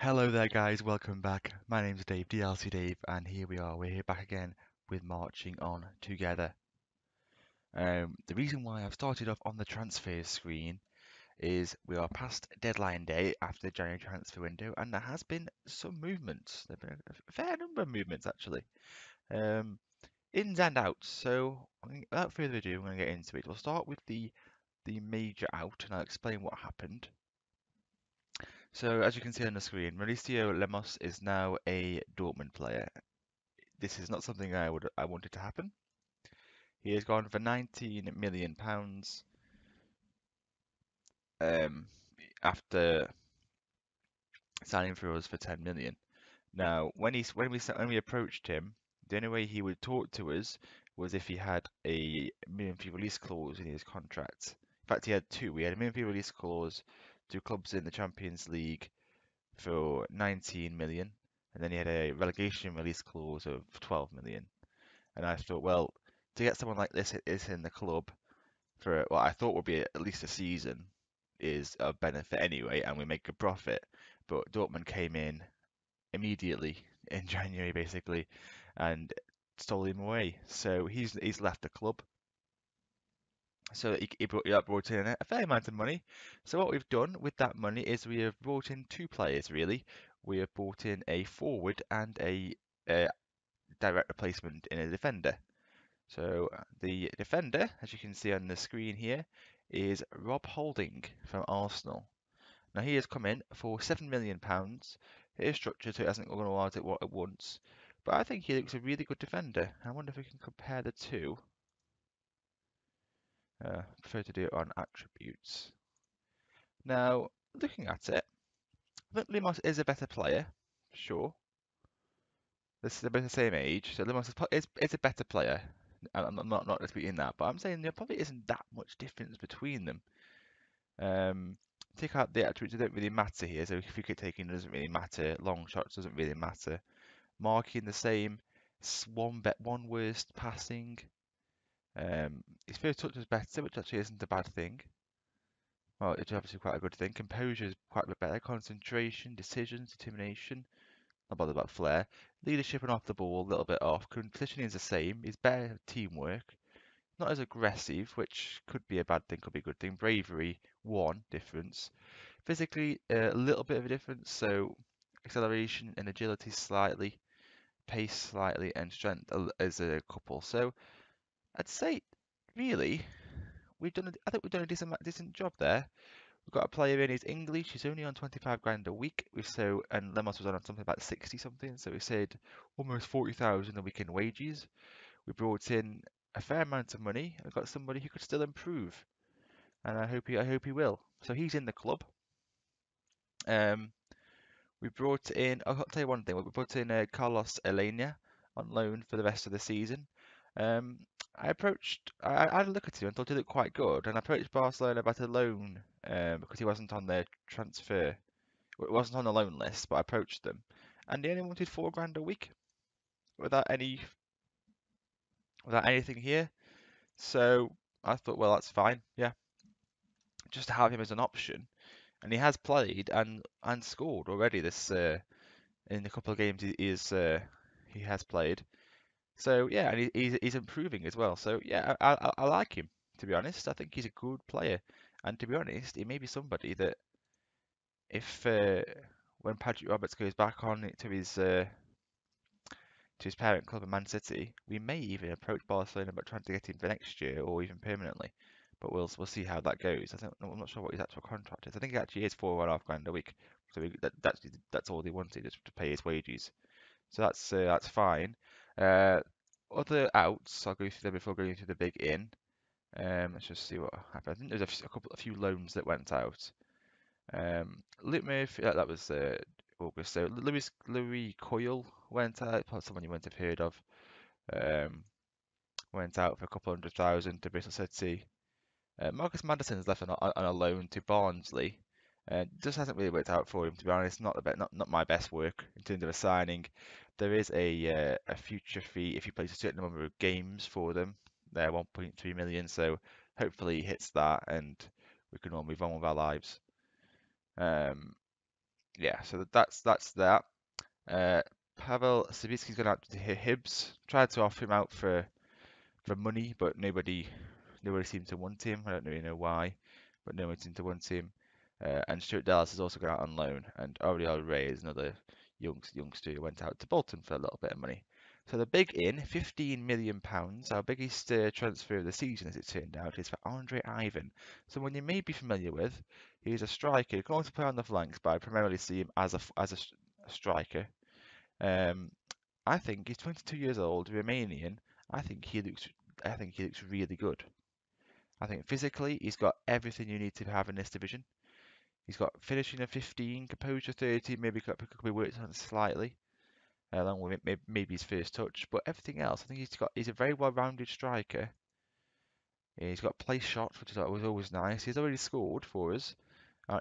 Hello there guys, welcome back. My name's Dave, DLC Dave, and here we are, we're here back again with Marching On Together. The reason why I've started off on the transfers screen is we are past deadline day after the January transfer window, and there has been some movements. There have been a fair number of movements actually. Um, Ins and outs, so without further ado, I'm going to get into it. We'll start with the major out, and I'll explain what happened. So as you can see on the screen, Mauricio Lemos is now a Dortmund player. This is not something I wanted to happen. He has gone for £19 million um, after signing for us for 10 million. Now, when we approached him, the only way he would talk to us was if he had a minimum fee release clause in his contract. In fact, he had two. We had a minimum fee release clause to clubs in the Champions League for 19 million, and then he had a relegation release clause of 12 million. And I thought, well, to get someone like this is in the club for what I thought would be at least a season is a benefit anyway, and we make a profit. But Dortmund came in immediately in January basically and stole him away. So he's left the club. So that brought in a fair amount of money. So what we've done with that money is we have brought in two players really. We have brought in a forward and a direct replacement in a defender. So the defender, as you can see on the screen here, is Rob Holding from Arsenal. Now he has come in for £7 million. It is structured so it hasn't gone all out at once, but I think he looks a really good defender. I wonder if we can compare the two. I prefer to do it on attributes. Now, looking at it, I think Limos is a better player, sure. This is about the same age, so Limos is a better player. I'm not disputing that, but I'm saying there probably isn't that much difference between them. Take out the attributes that don't really matter here. So if wicket taking doesn't really matter, long shots doesn't really matter. Marking the same, one worst passing. His first touch is better, which actually isn't a bad thing. Well, it's obviously quite a good thing. Composure is quite a bit better. Concentration, decisions, determination. Not bothered about flair. Leadership and off the ball, a little bit off. Positioning is the same. He's better at teamwork. Not as aggressive, which could be a bad thing, could be a good thing. Bravery, one difference. Physically, a little bit of a difference. So acceleration and agility slightly, pace slightly, and strength as a couple. So I'd say, really, I think we've done a decent job there. We've got a player in, he's English, he's only on 25 grand a week, and Lemos was on something about 60 something, so we saved almost 40,000 a week in wages. We brought in a fair amount of money. We've got somebody who could still improve, and I hope he will. So he's in the club. Um, we brought in. I'll tell you one thing. We brought in Carlos Elena on loan for the rest of the season. Um, I had a look at him and thought he looked quite good, and I approached Barcelona about a loan because he wasn't on their transfer. Well, it wasn't on the loan list, but I approached them, and they only wanted 4 grand a week without anything here. So I thought, well, that's fine. Yeah, just to have him as an option, and he has played and scored already this in a couple of games he has played. So yeah, and he's improving as well. So yeah, I like him, to be honest. I think he's a good player, and to be honest, he may be somebody that if when Patrick Roberts goes back on to his parent club in Man City, we may even approach Barcelona about trying to get him for next year or even permanently. But we'll see how that goes. I'm not sure what his actual contract is. I think it actually is 4.5 grand a week. So that's all they wanted, is to pay his wages. So that's fine. Uh, Other outs, I'll go through them before going through the big in. Let's just see what happened. I think there's a few loans that went out. Luke Murphy, that was August. So Louis Coyle went out, probably someone you wouldn't have heard of. Um, Went out for a couple 100,000 to Bristol City. Marcus Madison's left on a loan to Barnsley. Just hasn't really worked out for him, to be honest. Not my best work in terms of a signing. There is a future fee if he plays a certain number of games for them. They're 1.3 million, so hopefully he hits that and we can all move on with our lives. Um, yeah, so that's that. Uh, Pavel Savitsky's gone out to Hibs. Tried to offer him out for money, but nobody seemed to want him. I don't really know why, but no one seemed to want him. And Stuart Dallas has also gone out on loan, and Oriol Ray is another youngster who went out to Bolton for a little bit of money. So the big in, £15 million, our biggest transfer of the season, as it turned out, is for Andre Ivan. Someone you may be familiar with. He's a striker. He can also play on the flanks, but I primarily see him as a striker. Um, I think he's 22 years old, Romanian. I think he looks I think he looks really good. I think physically he's got everything you need to have in this division. He's got finishing of 15, composure 30, maybe could be worked on slightly, along with maybe his first touch. But everything else, I think he's a very well-rounded striker. He's got place shots, which was always nice. He's already scored for us.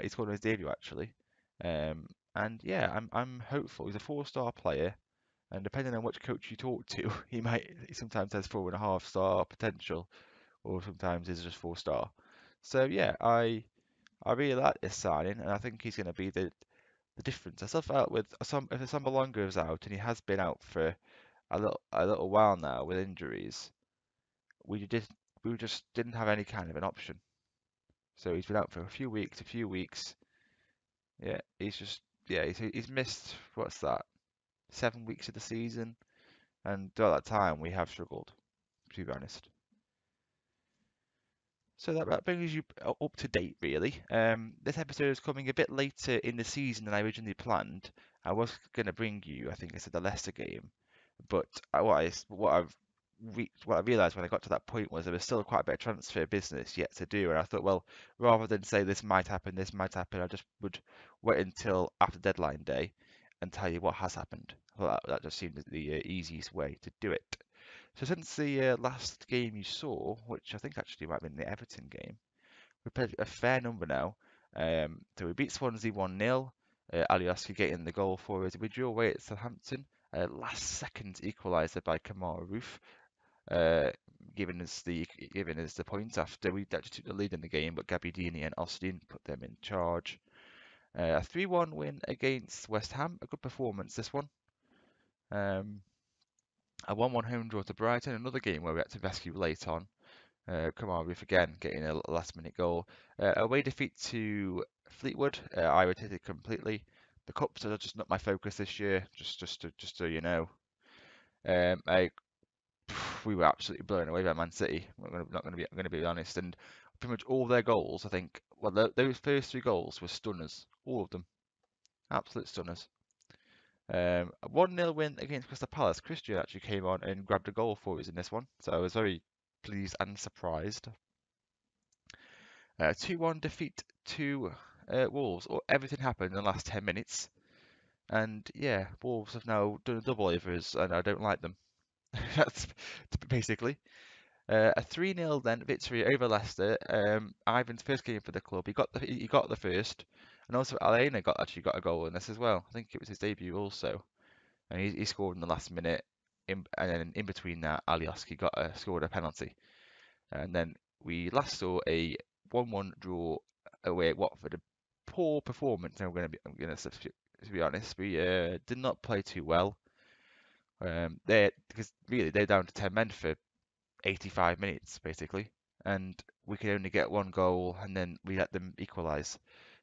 He scored on his debut actually. And yeah, I'm hopeful. He's a four-star player. And depending on which coach you talk to, he sometimes has 4.5 star potential, or sometimes he's just 4 star. So yeah, I really like this signing, and I think he's going to be the difference. I still felt with some if Sambalonga goes out, and he has been out for a little while now with injuries, we did we just didn't have any kind of an option. So he's been out for a few weeks. Yeah, he's missed what's that, 7 weeks of the season, and throughout that time we have struggled, to be honest. So that brings you up to date, really. This episode is coming a bit later in the season than I originally planned. I was going to bring you, I think I said the Leicester game, but what I realised when I got to that point was there was still quite a bit of transfer business yet to do, and I thought, well, rather than say this might happen, I just would wait until after deadline day and tell you what has happened. Well, that just seemed the easiest way to do it. So since the last game you saw, which I think actually might have been the Everton game, we played a fair number now. So we beat Swansea 1-0. Alioski getting the goal for us. We drew away at Southampton. Last second equaliser by Kamara Roof, uh, giving us the point after we actually took the lead in the game, but Gabbiadini and Austin put them in charge. A 3-1 win against West Ham. A good performance, this one. Um, a 1-1 home draw to Brighton. Another game where we had to rescue late on. Kamara again getting a last minute goal. Away defeat to Fleetwood. I rotated completely. The cups are just not my focus this year. Just so you know. Um, I, we were absolutely blown away by Man City. I'm going to be honest. And pretty much all their goals, I think. Well, those first 3 goals were stunners. All of them, absolute stunners. 1-0 win against Crystal Palace. Christian actually came on and grabbed a goal for us in this one, so I was very pleased and surprised. 2-1 defeat to Wolves. Everything happened in the last 10 minutes. And yeah, Wolves have now done a double over us, and I don't like them. That's basically. A 3-0 then victory over Leicester. Ivan's first game for the club. He got the first. And also Alena actually got a goal in this as well. I think it was his debut also. And he scored in the last minute. And then in between that, Alioski scored a penalty. And then we last saw a 1-1 draw away at Watford. A poor performance. To be honest, we did not play too well. Because really they're down to 10 men for 85 minutes basically, and we could only get 1 goal, and then we let them equalise.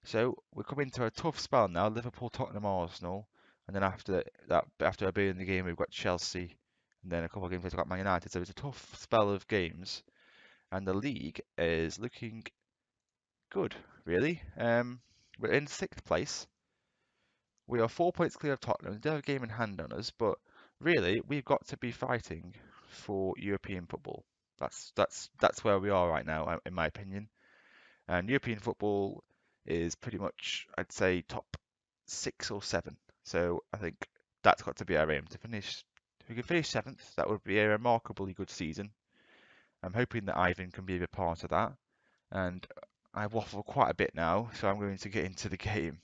So we're coming to a tough spell now. Liverpool, Tottenham, Arsenal, and then after a in the game, we've got Chelsea, and then a couple of games later, we've got Man United. So it's a tough spell of games, and the league is looking good, really. We're in 6th place. We are 4 points clear of Tottenham. They do have a game in hand on us, but really, we've got to be fighting for European football. That's where we are right now, in my opinion. And European football is pretty much, I'd say, top 6 or 7. So I think that's got to be our aim to finish. If we can finish 7th, that would be a remarkably good season. I'm hoping that Ivan can be a part of that. And I've waffled quite a bit now, so I'm going to get into the game.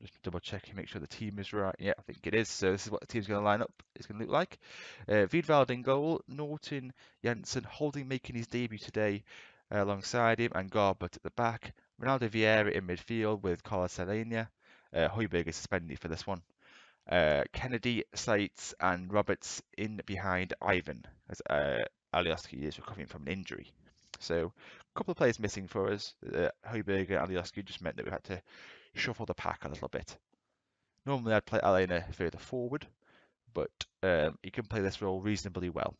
Just double checking, make sure the team is right. Yeah, I think it is. So this is what the team's going to line up. It's going to look like. Wiedwald in goal, Norton, Jensen, Holding making his debut today alongside him, and Garbett at the back. Ronaldo Vieira in midfield with Carlos Alenia. Højbjerg is suspended for this one. Kennedy, Seitz, and Roberts in behind Ivan as Alioski is recovering from an injury. So a couple of players missing for us. Højbjerg and Alioski just meant that we had to shuffle the pack a little bit. Normally I'd play Alena further forward, but he can play this role reasonably well.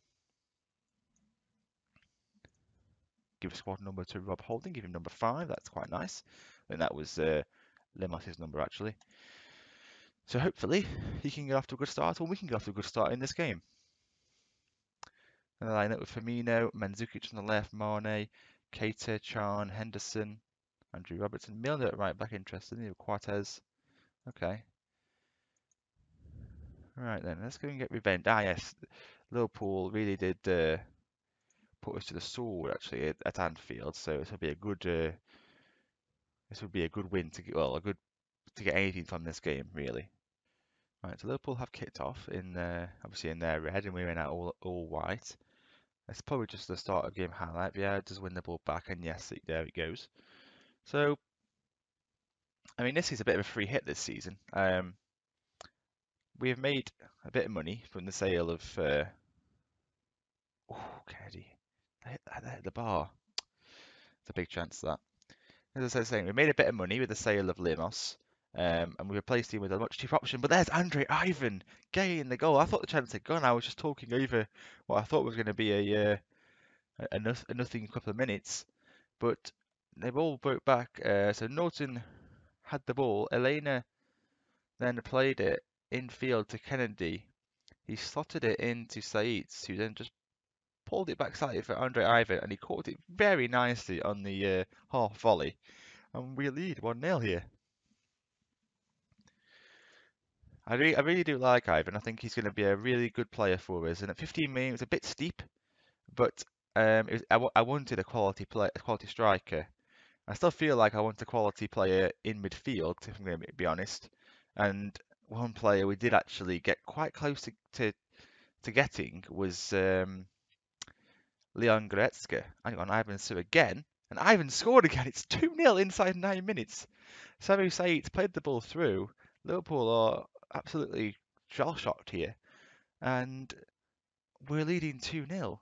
Give a squad number to Rob Holding, give him number 5, that's quite nice. And that was Lemos's number actually. So hopefully he can get off to a good start, or we can get off to a good start in this game. And the lineup with Firmino, Mandzukic on the left, Mane, Keita, Chan, Henderson, Andrew Robertson, Milner at right back, interesting, Quartez. Okay. Right then, let's go and get revenge. Ah yes, Liverpool really did put us to the sword actually at Anfield, so this will be a good win to get, well, to get anything from this game really. Right, so Liverpool have kicked off in obviously in their red, and we're in our all white. It's probably just the start of game highlight. Yeah, does win the ball back, and yes, there it goes. So, I mean, this is a bit of a free hit this season. We have made a bit of money from the sale of. Oh, Kennedy, hit the bar. It's a big chance that. As I was saying, we made a bit of money with the sale of Limos, and we replaced him with a much cheaper option. But there's Andre Ivan getting the goal. I thought the chance had gone. I was just talking over what I thought was going to be a nothing couple of minutes, but they all broke back. So Norton had the ball. Elena then played it infield to Kennedy. He slotted it into Said, who then just pulled it back slightly for Andre Ivan, and he caught it very nicely on the half volley. And we lead 1-0 here. I really do like Ivan. I think he's going to be a really good player for us. And at 15 million, it was a bit steep, but I wanted a quality striker. I still feel like I want a quality player in midfield, if I'm going to be honest. And one player we did actually get quite close to getting was Leon Goretzka. Hang on, Ivan Su again. And Ivan scored again. It's 2-0 inside 9 minutes. Samu Said played the ball through. Liverpool are absolutely shell-shocked here. And we're leading 2-0.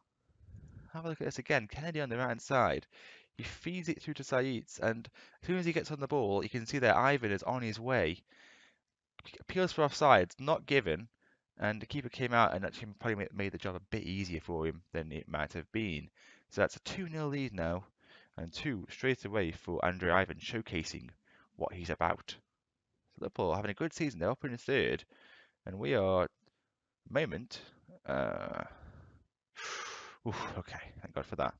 Have a look at this again. Kennedy on the right side. He feeds it through to Said, and as soon as he gets on the ball, you can see that Ivan is on his way. Appeals for offside, not given, and the keeper came out and actually probably made the job a bit easier for him than it might have been. So that's a 2-0 lead now, and 2 straight away for Andre Ivan, showcasing what he's about. So Liverpool having a good season. They're up in third, and we are, at the moment, okay, thank God for that.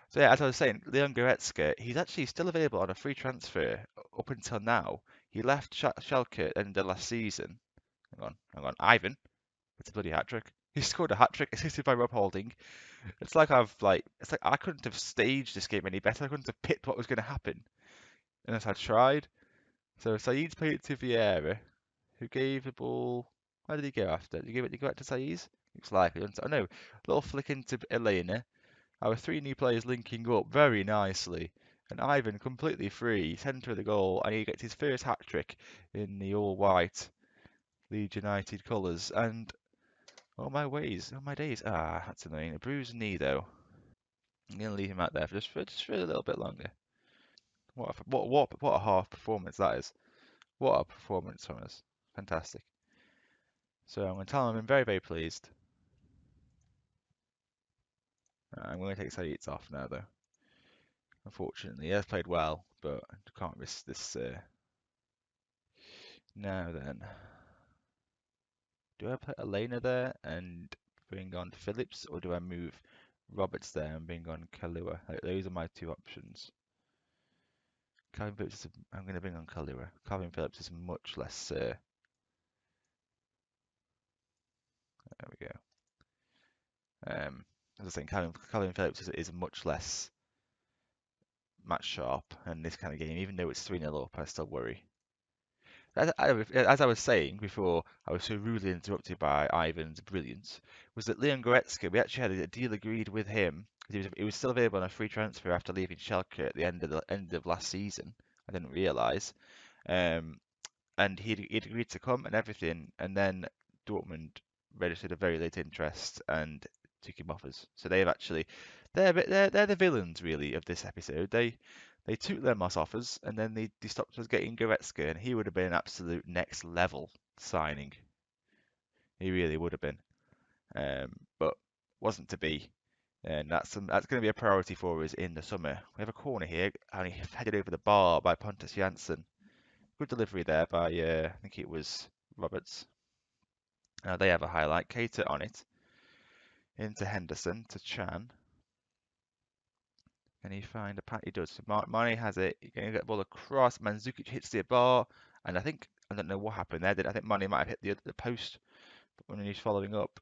So yeah, as I was saying, Leon Goretzka, he's actually still available on a free transfer up until now. He left Schalke at the end of last season. Hang on, Ivan, it's a bloody hat trick. He scored a hat trick, assisted by Rob Holding. It's like I couldn't have staged this game any better. I couldn't have picked what was going to happen unless I tried. So Said's played it to Vieira, who gave the ball. Where did he go after? Did he go back to Said? Looks like it. Oh no, little flick into Elena. Our 3 new players linking up very nicely. And Ivan completely free, centre of the goal, and he gets his first hat-trick in the all-white Leeds United colours. And oh my days. Ah, that's annoying. A bruised knee though. I'm gonna leave him out there for just for a little bit longer. What a half performance that is. What a performance from us. Fantastic. So I'm gonna tell him I'm very, very pleased. I'm gonna take Said off now though. Unfortunately, he has played well, but I can't risk this. Now then, do I put Elena there and bring on Phillips, or do I move Roberts there and bring on Kalua? Those are my 2 options. Calvin Phillips, I'm going to bring on Kalua. Calvin Phillips is much less. There we go. As I was saying, Calvin Phillips is much less match sharp in this kind of game. Even though it's 3-0 up, I still worry. As I was saying before, I was so rudely interrupted by Ivan's brilliance, was that Leon Goretzka, we actually had a deal agreed with him. He was still available on a free transfer after leaving Schalke at the end of last season. I didn't realise. and he'd agreed to come and everything, and then Dortmund registered a very late interest and took him offers. So they've actually they're the villains really of this episode. They took their Moss offers and then they stopped us getting Goretzka, and he would have been an absolute next level signing. He really would have been, but wasn't to be. And that's going to be a priority for us in the summer. We have a corner here, and he headed over the bar by Pontus Jansson. Good delivery there by, I think it was Roberts. They have a highlight. Cater on it. Into Henderson, to Chan. Can he find a pat? He does. Mane has it. He's going to get the ball across. Mandzukic hits the bar. And I don't know what happened there. I think Mane might have hit the post when he's following up.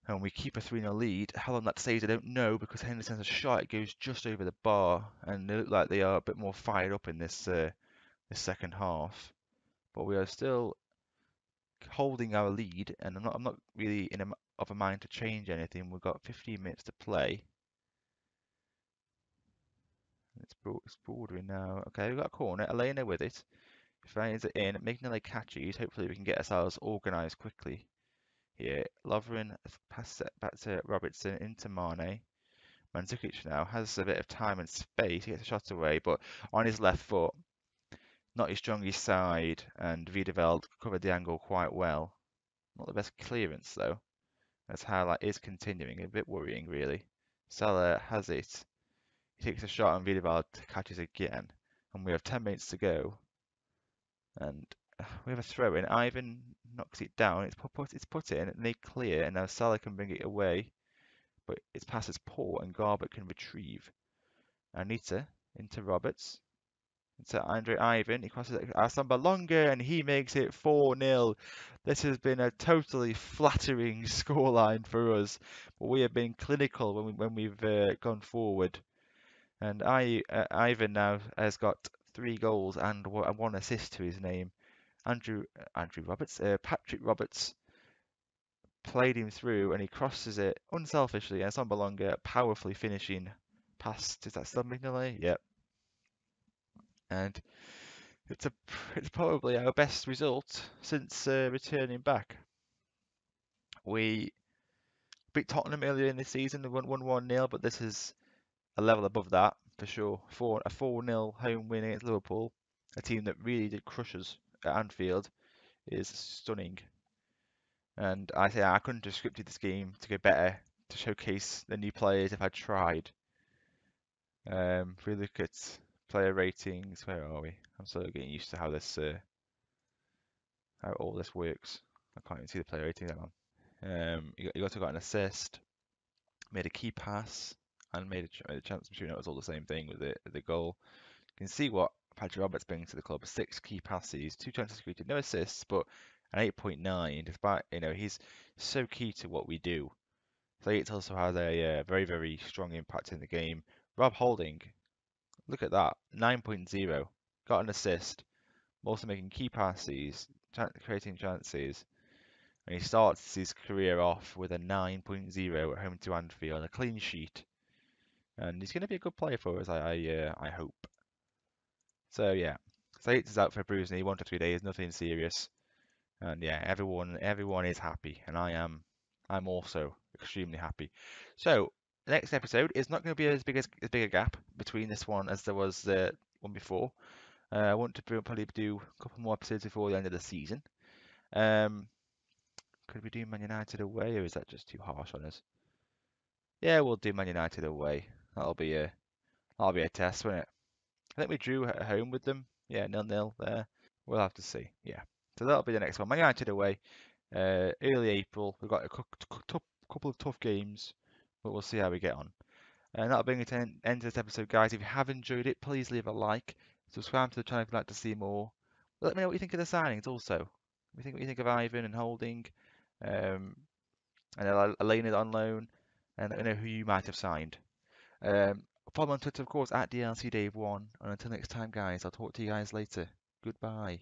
And we keep a 3-0 lead. How long that stays, I don't know, because Henderson's a shot. It goes just over the bar. And they look like they are a bit more fired up in this second half. But we are still holding our lead, and I'm not really of a mind to change anything. We've got 15 minutes to play. It's bordering now. Okay, we've got a corner. Elena with it. Finds it in. Mignolet catches. Hopefully we can get ourselves organised quickly here. Lovren passes it back to Robertson into Mane. Mandzukic now has a bit of time and space. He gets a shot away, but on his left foot, not his strongest side, and Wiedewald covered the angle quite well. Not the best clearance though. As highlight is continuing, a bit worrying really. Salah has it. He takes a shot and Wiedewald catches again. And we have 10 minutes to go. And we have a throw in. Ivan knocks it down. It's put in and they clear. And now Salah can bring it away. But its pass is poor and Garbutt can retrieve. Anita into Roberts. Into Andre Ivan. He crosses it. Asamba Longa and he makes it 4-0. This has been a totally flattering scoreline for us. But we have been clinical when we've gone forward. And Ivan now has got 3 goals and 1 assist to his name. Andrew Roberts, Patrick Roberts played him through and he crosses it unselfishly and Sambalonga powerfully finishing past, is that still Mignolet? Yep. And it's probably our best result since returning back. We beat Tottenham earlier in the season, we won 1-0, but this is a level above that for sure. A 4-0 home win against Liverpool, a team that really did crush us at Anfield, is stunning. And I couldn't have scripted this game to go better, to showcase the new players if I tried. If we look at player ratings, where are we? I'm still getting used to how all this works. I can't even see the player ratings. You also got an assist, made a key pass, and made a chance. I'm sure it was all the same thing with the goal. You can see what Patrick Roberts brings to the club: 6 key passes, 2 chances created, no assists, but an 8.9. Despite he's so key to what we do. It also has a very, very strong impact in the game. Rob Holding, look at that, 9.0. Got an assist, also making key passes, creating chances. And he starts his career off with a 9.0 at home to Anfield, a clean sheet. And he's going to be a good player for us, I hope. So yeah, Saints is out for a bruise knee, 1 to 3 days, nothing serious. And yeah, everyone is happy, and I'm also extremely happy. So the next episode is not going to be as big a gap between this one as there was the one before. I want to probably do a couple more episodes before the end of the season. Could we do Man United away, or is that just too harsh on us? Yeah, we'll do Man United away. That'll be a test, won't it? I think we drew at home with them. Yeah, 0-0 there. We'll have to see. Yeah. So that'll be the next one. Man United away. Early April. We've got a couple of tough games, but we'll see how we get on. And that'll bring it to the end of this episode, guys. If you have enjoyed it, please leave a like. Subscribe to the channel if you'd like to see more. Let me know what you think of the signings also. What you think of Ivan and Holding, and Elena on loan, and let me know who you might have signed. Follow me on Twitter, of course, at DLCDave1. And until next time, guys, I'll talk to you guys later. Goodbye.